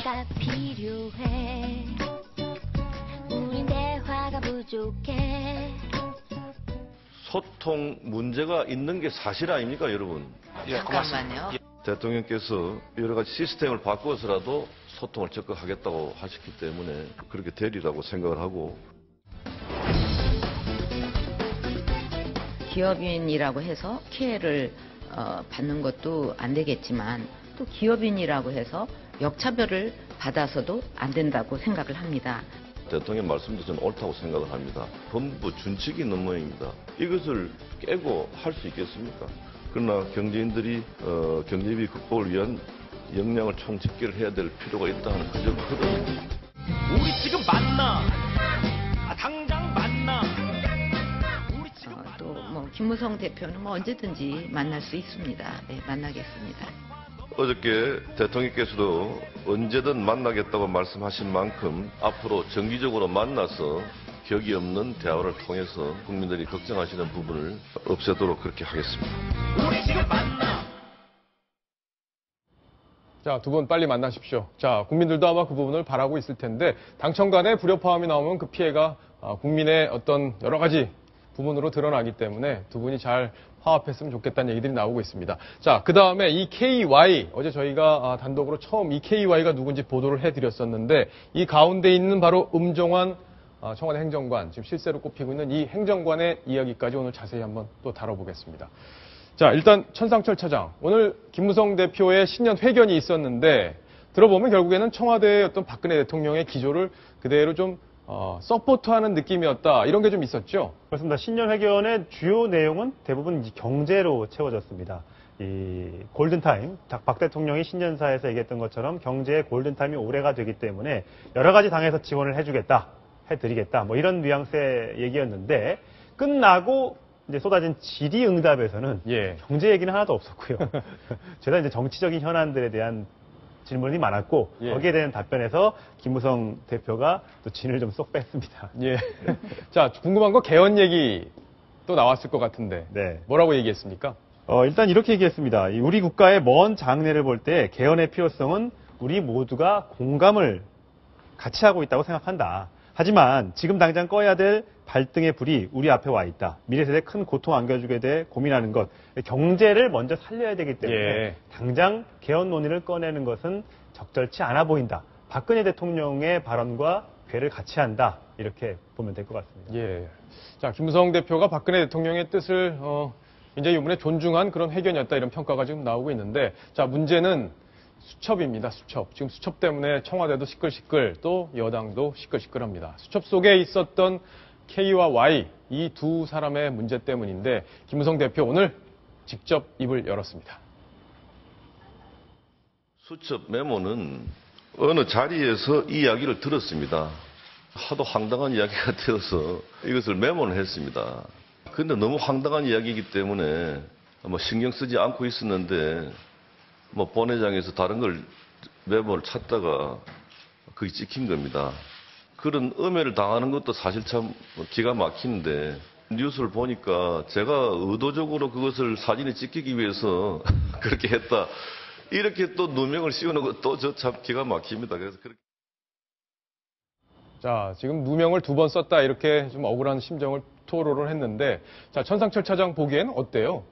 대화가 필요해. 우린 대화가 부족해. 소통 문제가 있는 게 사실 아닙니까, 여러분? 잠깐만요. 대통령께서 여러 가지 시스템을 바꾸어서라도 소통을 적극 하겠다고 하셨기 때문에 그렇게 되리라고 생각을 하고. 기업인이라고 해서 피해를 받는 것도 안 되겠지만 또 기업인이라고 해서 역차별을 받아서도 안 된다고 생각을 합니다. 대통령 말씀도 저는 옳다고 생각을 합니다. 법무 준칙이 있는 모양입니다. 이것을 깨고 할 수 있겠습니까? 그러나 경제인들이 경제비 극복을 위한 역량을 총집계를 해야 될 필요가 있다는 그저 그런. 우리 지금 만나. 당장 만나. 또 뭐 김무성 대표는 뭐 언제든지 만날 수 있습니다. 네, 만나겠습니다. 어저께 대통령께서도 언제든 만나겠다고 말씀하신 만큼 앞으로 정기적으로 만나서 격이 없는 대화를 통해서 국민들이 걱정하시는 부분을 없애도록 그렇게 하겠습니다. 우리 지금 만나. 자, 두 분 빨리 만나십시오. 자, 국민들도 아마 그 부분을 바라고 있을 텐데 당청 간의 불협화음이 나오면 그 피해가 국민의 어떤 여러 가지 부분으로 드러나기 때문에 두 분이 잘 화합했으면 좋겠다는 얘기들이 나오고 있습니다. 자, 그 다음에 이 KY, 어제 저희가 단독으로 처음 이 KY가 누군지 보도를 해드렸었는데 이 가운데 있는 바로 음종환 청와대 행정관, 지금 실세로 꼽히고 있는 이 행정관의 이야기까지 오늘 자세히 한번 또 다뤄보겠습니다. 자, 일단 천상철 차장, 오늘 김무성 대표의 신년 회견이 있었는데 들어보면 결국에는 청와대의 어떤 박근혜 대통령의 기조를 그대로 좀 서포트하는 느낌이었다. 이런 게 좀 있었죠? 그렇습니다. 신년 회견의 주요 내용은 대부분 경제로 채워졌습니다. 이 골든타임, 박 대통령이 신년사에서 얘기했던 것처럼 경제의 골든타임이 올해가 되기 때문에 여러 가지 당에서 지원을 해주겠다, 해드리겠다, 뭐 이런 뉘앙스의 얘기였는데 끝나고 이제 쏟아진 질의응답에서는 경제 얘기는 하나도 없었고요. 죄다 이제 정치적인 현안들에 대한 질문이 많았고 거기에 대한 답변에서 김무성 대표가 또 진을 좀 쏙 뺐습니다. 예. 자, 궁금한 거 개헌 얘기 또 나왔을 것 같은데 뭐라고 얘기했습니까? 일단 이렇게 얘기했습니다. 우리 국가의 먼 장래를 볼 때 개헌의 필요성은 우리 모두가 공감을 같이 하고 있다고 생각한다. 하지만 지금 당장 꺼야 될 발등의 불이 우리 앞에 와 있다. 미래 세대에 큰 고통 안겨주게 돼 고민하는 것. 경제를 먼저 살려야 되기 때문에 당장 개헌 논의를 꺼내는 것은 적절치 않아 보인다. 박근혜 대통령의 발언과 궤를 같이 한다. 이렇게 보면 될 것 같습니다. 예. 자, 김무성 대표가 박근혜 대통령의 뜻을 굉장히 이번에 존중한 그런 회견이었다. 이런 평가가 지금 나오고 있는데, 자, 문제는 수첩입니다. 수첩. 지금 수첩 때문에 청와대도 시끌시끌, 또 여당도 시끌시끌합니다. 수첩 속에 있었던 K와 Y, 이 두 사람의 문제 때문인데 김무성 대표 오늘 직접 입을 열었습니다. 수첩 메모는 어느 자리에서 이 이야기를 들었습니다. 하도 황당한 이야기가 되어서 이것을 메모를 했습니다. 그런데 너무 황당한 이야기이기 때문에 뭐 신경 쓰지 않고 있었는데 뭐 본회장에서 다른 걸 메모를 찾다가 그게 찍힌 겁니다. 그런 음해를 당하는 것도 사실 참 기가 막히는데 뉴스를 보니까 제가 의도적으로 그것을 사진에 찍히기 위해서 그렇게 했다. 이렇게 또 누명을 씌우는 것도 저 참 기가 막힙니다. 그래서 그렇게. 자, 지금 누명을 두 번 썼다 이렇게 좀 억울한 심정을 토로를 했는데, 자, 천상철 차장 보기엔 어때요?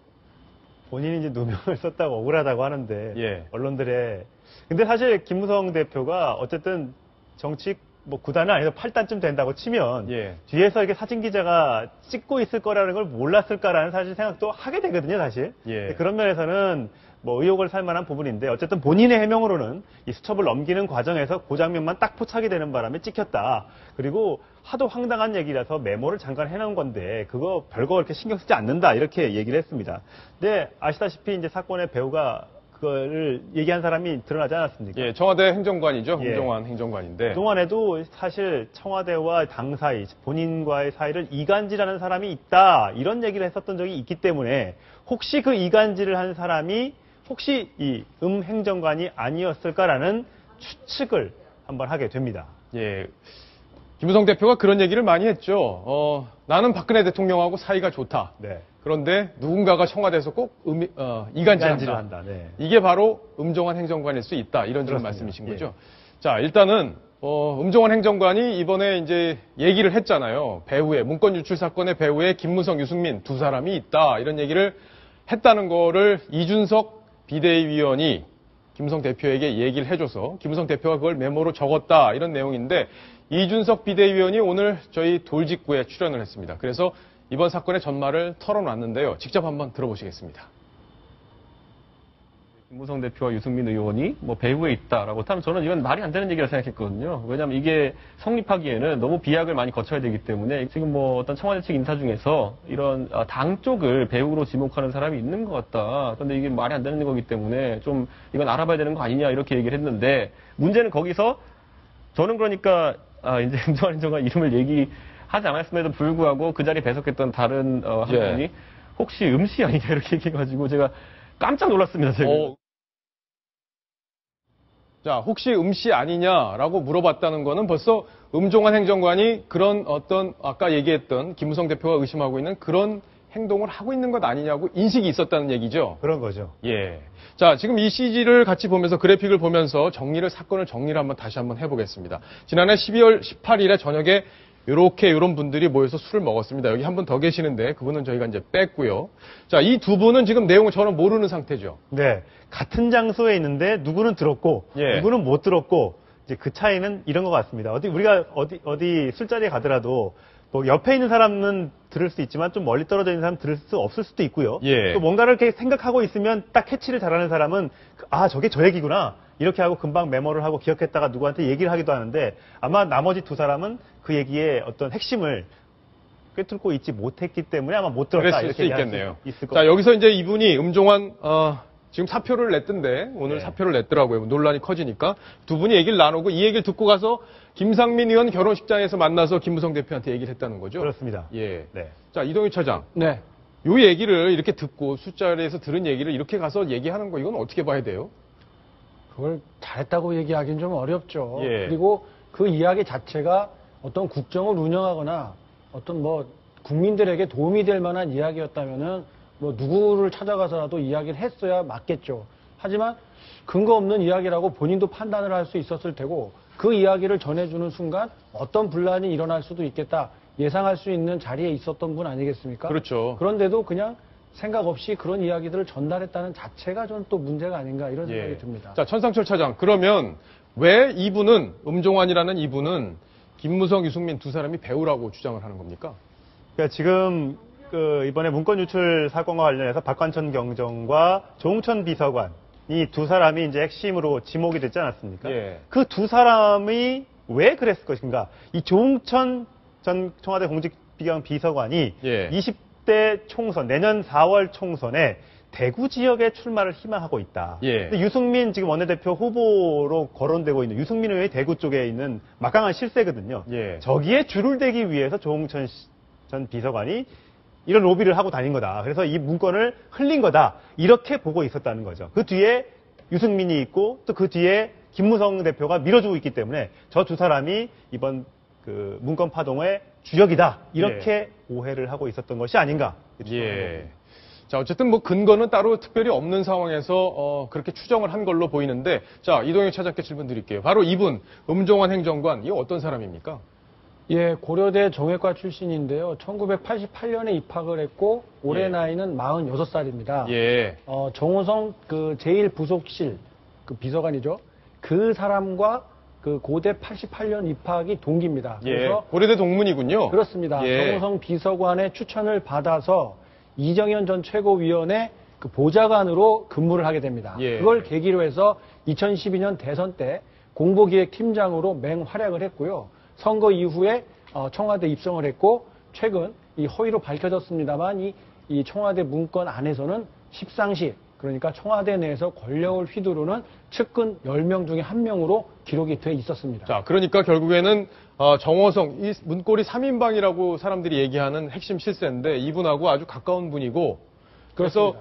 본인이 이제 누명을 썼다고 억울하다고 하는데 언론들의 근데 사실 김무성 대표가 어쨌든 정치 뭐 9단은 아니고 8단쯤 된다고 치면 뒤에서 이렇게 사진 기자가 찍고 있을 거라는 걸 몰랐을까라는 사실 생각도 하게 되거든요, 사실. 그런 면에서는 뭐 의혹을 살 만한 부분인데 어쨌든 본인의 해명으로는 이 수첩을 넘기는 과정에서 그 장면만 딱 포착이 되는 바람에 찍혔다. 그리고 하도 황당한 얘기라서 메모를 잠깐 해놓은 건데 그거 별거 그렇게 신경 쓰지 않는다. 이렇게 얘기를 했습니다. 근데 아시다시피 이제 사건의 배우가 그거를 얘기한 사람이 드러나지 않았습니까? 예, 청와대 행정관이죠. 음종환 행정관인데. 그동안에도 사실 청와대와 당 사이, 본인과의 사이를 이간질하는 사람이 있다. 이런 얘기를 했었던 적이 있기 때문에 혹시 그 이간질을 한 사람이 혹시 이 행정관이 아니었을까라는 추측을 한번 하게 됩니다. 예. 김무성 대표가 그런 얘기를 많이 했죠. 나는 박근혜 대통령하고 사이가 좋다. 그런데 누군가가 청와대에서 꼭 이간질을 한다. 이게 바로 음종환 행정관일 수 있다. 이런 말씀이신 거죠. 자, 일단은 음종환 행정관이 이번에 이제 얘기를 했잖아요. 배후에 문건 유출 사건의 배후에 김무성, 유승민 두 사람이 있다 이런 얘기를 했다는 거를 이준석 비대위원이 김무성 대표에게 얘기를 해줘서 김무성 대표가 그걸 메모로 적었다 이런 내용인데 이준석 비대위원이 오늘 저희 돌직구에 출연을 했습니다. 그래서 이번 사건의 전말을 털어놨는데요. 직접 한번 들어보시겠습니다. 김무성 대표와 유승민 의원이 뭐 배후에 있다라고 하면 저는 이건 말이 안 되는 얘기라 생각했거든요. 왜냐하면 이게 성립하기에는 너무 비약을 많이 거쳐야 되기 때문에 지금 뭐 어떤 청와대 측 인사 중에서 이런 당 쪽을 배후로 지목하는 사람이 있는 것 같다. 그런데 이게 말이 안 되는 거기 때문에 좀 이건 알아봐야 되는 거 아니냐 이렇게 얘기를 했는데 문제는 거기서 저는 그러니까 이제 음종환 행정관 이름을 얘기하지 않았음에도 불구하고 그 자리에 배석했던 다른 한 분이 혹시 음씨 아니냐 이렇게 얘기해가지고 제가 깜짝 놀랐습니다. 제가. 자, 혹시 음씨 아니냐라고 물어봤다는 거는 벌써 음종환 행정관이 그런 어떤 아까 얘기했던 김무성 대표가 의심하고 있는 그런 행동을 하고 있는 것 아니냐고 인식이 있었다는 얘기죠. 그런 거죠. 예. 자, 지금 이 CG를 같이 보면서 그래픽을 보면서 사건을 정리를 다시 한번 해보겠습니다. 지난해 12월 18일에 저녁에 이런 분들이 모여서 술을 먹었습니다. 여기 한 분 더 계시는데 그분은 저희가 이제 뺐고요. 자, 이 두 분은 지금 내용을 저는 모르는 상태죠. 네. 같은 장소에 있는데 누구는 들었고 누구는 못 들었고 이제 그 차이는 이런 것 같습니다. 우리가 어디 술자리에 가더라도 뭐 옆에 있는 사람은 들을 수 있지만 좀 멀리 떨어져 있는 사람은 들을 수 없을 수도 있고요. 또 뭔가를 이렇게 생각하고 있으면 딱 캐치를 잘하는 사람은 저게 저 얘기구나. 이렇게 하고 금방 메모를 하고 기억했다가 누구한테 얘기를 하기도 하는데 아마 나머지 두 사람은 그 얘기의 어떤 핵심을 꿰뚫고 있지 못했기 때문에 아마 못 들었다. 그랬을 수 있겠네요. 있을 것 자, 여기서 이제 이분이 음종환 지금 사표를 냈던데 오늘 사표를 냈더라고요. 논란이 커지니까 두 분이 얘기를 나누고 이 얘기를 듣고 가서 김상민 의원 결혼식장에서 만나서 김무성 대표한테 얘기를 했다는 거죠. 그렇습니다. 예. 네. 자, 이동희 차장. 네. 요 얘기를 이렇게 듣고 술자리에서 들은 얘기를 이렇게 가서 얘기하는 거 이건 어떻게 봐야 돼요? 그걸 잘했다고 얘기하기는 좀 어렵죠. 예. 그리고 그 이야기 자체가 어떤 국정을 운영하거나 어떤 뭐 국민들에게 도움이 될 만한 이야기였다면은 뭐 누구를 찾아가서라도 이야기를 했어야 맞겠죠. 하지만 근거 없는 이야기라고 본인도 판단을 할 수 있었을 테고 그 이야기를 전해주는 순간 어떤 분란이 일어날 수도 있겠다 예상할 수 있는 자리에 있었던 분 아니겠습니까? 그렇죠. 그런데도 그냥 생각 없이 그런 이야기들을 전달했다는 자체가 저는 또 문제가 아닌가 이런 생각이 듭니다. 자, 천상철 차장. 그러면 왜 이분은 음종환이라는 이분은 김무성, 유승민 두 사람이 배우라고 주장을 하는 겁니까? 그러니까 지금 이번에 문건 유출 사건과 관련해서 박관천 경정과 조홍천 비서관 이 두 사람이 이제 핵심으로 지목이 됐지 않았습니까? 그 두 사람이 왜 그랬을 것인가? 이 조홍천 전 청와대 공직비경 비서관이 20대 총선, 내년 4월 총선에 대구 지역에 출마를 희망하고 있다. 근데 유승민 지금 원내대표 후보로 거론되고 있는 유승민 의원이 대구 쪽에 있는 막강한 실세거든요. 저기에 줄을 대기 위해서 조홍천 전 비서관이 이런 로비를 하고 다닌 거다. 그래서 이 문건을 흘린 거다. 이렇게 보고 있었다는 거죠. 그 뒤에 유승민이 있고 또 그 뒤에 김무성 대표가 밀어주고 있기 때문에 저 두 사람이 이번 그 문건 파동의 주역이다. 이렇게 오해를 하고 있었던 것이 아닌가. 자, 어쨌든 뭐 근거는 따로 특별히 없는 상황에서 그렇게 추정을 한 걸로 보이는데 자, 이동혁 차장께 질문 드릴게요. 바로 이분 음종환 행정관, 이 어떤 사람입니까? 예, 고려대 정외과 출신인데요. 1988년에 입학을 했고 올해 나이는 46살입니다. 정호성 그 제1부속실 그 비서관이죠. 그 사람과 그 고대 88년 입학이 동기입니다. 그래서 고려대 동문이군요. 그렇습니다. 정호성 비서관의 추천을 받아서 이정현 전 최고위원의 그 보좌관으로 근무를 하게 됩니다. 그걸 계기로 해서 2012년 대선 때 공보기획팀장으로 맹활약을 했고요. 선거 이후에 청와대 입성을 했고 최근 이 허위로 밝혀졌습니다만 이 청와대 문건 안에서는 십상시 그러니까 청와대 내에서 권력을 휘두르는 측근 10명 중에 1명으로 기록이 돼 있었습니다. 자, 그러니까 결국에는 정호성, 이 문고리 3인방이라고 사람들이 얘기하는 핵심 실세인데 이분하고 아주 가까운 분이고 그래서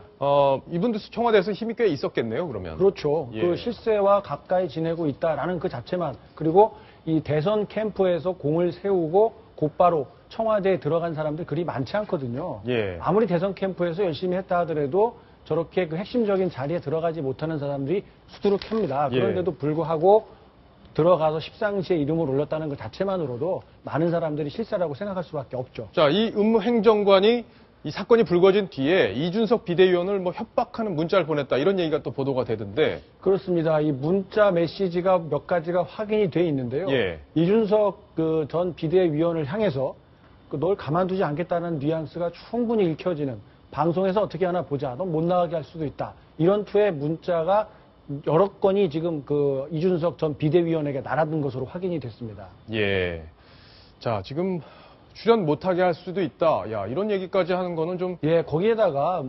이분도 청와대에서 힘이 꽤 있었겠네요, 그러면. 그렇죠. 그 실세와 가까이 지내고 있다라는 그 자체만 그리고 이 대선 캠프에서 공을 세우고 곧바로 청와대에 들어간 사람들 그리 많지 않거든요. 아무리 대선 캠프에서 열심히 했다 하더라도 저렇게 그 핵심적인 자리에 들어가지 못하는 사람들이 수두룩합니다. 그런데도 불구하고 들어가서 십상시에 이름을 올렸다는 것 자체만으로도 많은 사람들이 실세라고 생각할 수밖에 없죠. 자, 이 행정관이 이 사건이 불거진 뒤에 이준석 비대위원을 뭐 협박하는 문자를 보냈다 이런 얘기가 또 보도가 되던데. 그렇습니다. 이 문자 메시지가 몇 가지가 확인이 돼 있는데요. 예. 이준석 전 비대위원을 향해서 널 가만두지 않겠다는 뉘앙스가 충분히 읽혀지는, 방송에서 어떻게 하나 보자, 넌 못 나가게 할 수도 있다, 이런 투의 문자가 여러 건이 지금 이준석 전 비대위원에게 날아든 것으로 확인이 됐습니다. 예. 자, 지금 출연 못하게 할 수도 있다. 야, 이런 얘기까지 하는 거는 좀. 예, 거기에다가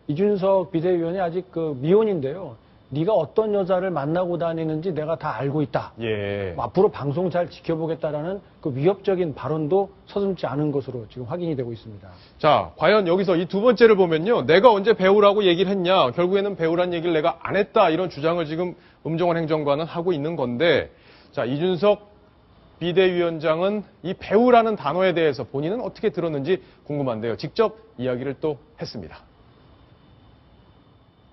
이준석 비대위원이 아직 미혼인데요. 네가 어떤 여자를 만나고 다니는지 내가 다 알고 있다. 예. 앞으로 방송 잘 지켜보겠다라는 위협적인 발언도 서슴지 않은 것으로 지금 확인이 되고 있습니다. 자, 과연 여기서 이 두 번째를 보면요. 내가 언제 배우라고 얘기를 했냐. 결국에는 배우란 얘기를 내가 안 했다. 이런 주장을 지금 음종원 행정관은 하고 있는 건데, 자, 이준석 비대위원장은 이 배우라는 단어에 대해서 본인은 어떻게 들었는지 궁금한데요. 직접 이야기를 또 했습니다.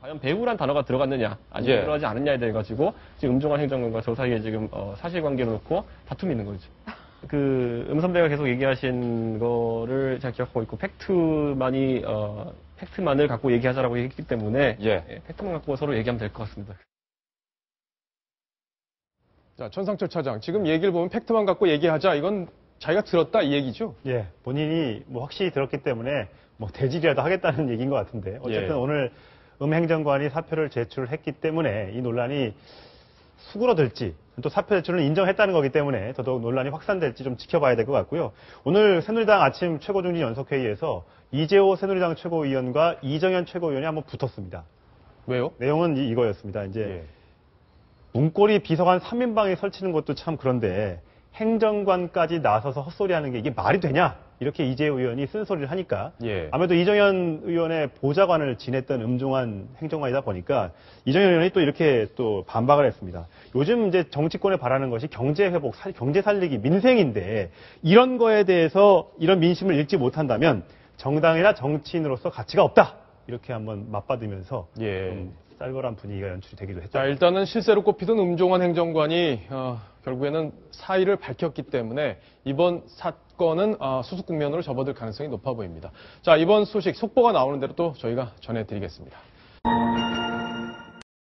과연 배우란 단어가 들어갔느냐, 아직 들어가지 않느냐에 대해 가지고 지금 음종원 행정관과 저 사이에 지금 사실관계를 놓고 다툼이 있는 거죠. 선배가 계속 얘기하신 거를 제가 기억하고 있고, 팩트만을 갖고 얘기하자라고 했기 때문에 팩트만 갖고 서로 얘기하면 될 것 같습니다. 자, 천상철 차장, 지금 얘기를 보면 팩트만 갖고 얘기하자, 이건 자기가 들었다 이 얘기죠? 예, 본인이 확실히 들었기 때문에 대질이라도 하겠다는 얘기인 것 같은데, 어쨌든 오늘 행정관이 사표를 제출했기 때문에 이 논란이 수그러들지, 또 사표 제출을 인정했다는 거기 때문에 더더욱 논란이 확산될지 좀 지켜봐야 될 것 같고요. 오늘 새누리당 아침 최고중진 연석회의에서 이재호 새누리당 최고위원과 이정현 최고위원이 한번 붙었습니다. 왜요? 내용은 이거였습니다. 문고리 비서관 3인방에 설치는 것도 참 그런데 행정관까지 나서서 헛소리하는 게 이게 말이 되냐? 이렇게 이재호 의원이 쓴소리를 하니까 아무래도 이정현 의원의 보좌관을 지냈던 음종원 행정관이다 보니까 이정현 의원이 또 이렇게 또 반박을 했습니다. 요즘 이제 정치권에 바라는 것이 경제 회복, 경제 살리기, 민생인데 이런 거에 대해서 이런 민심을 읽지 못한다면 정당이나 정치인으로서 가치가 없다. 이렇게 한번 맞받으면서 쌀벌한 분위기가 연출이 되기도 했죠. 자, 일단은 실세로 꼽히던 음종원 행정관이 결국에는 사의를 밝혔기 때문에 이번 사건은 수습 국면으로 접어들 가능성이 높아 보입니다. 자, 이번 소식 속보가 나오는 대로 또 저희가 전해드리겠습니다.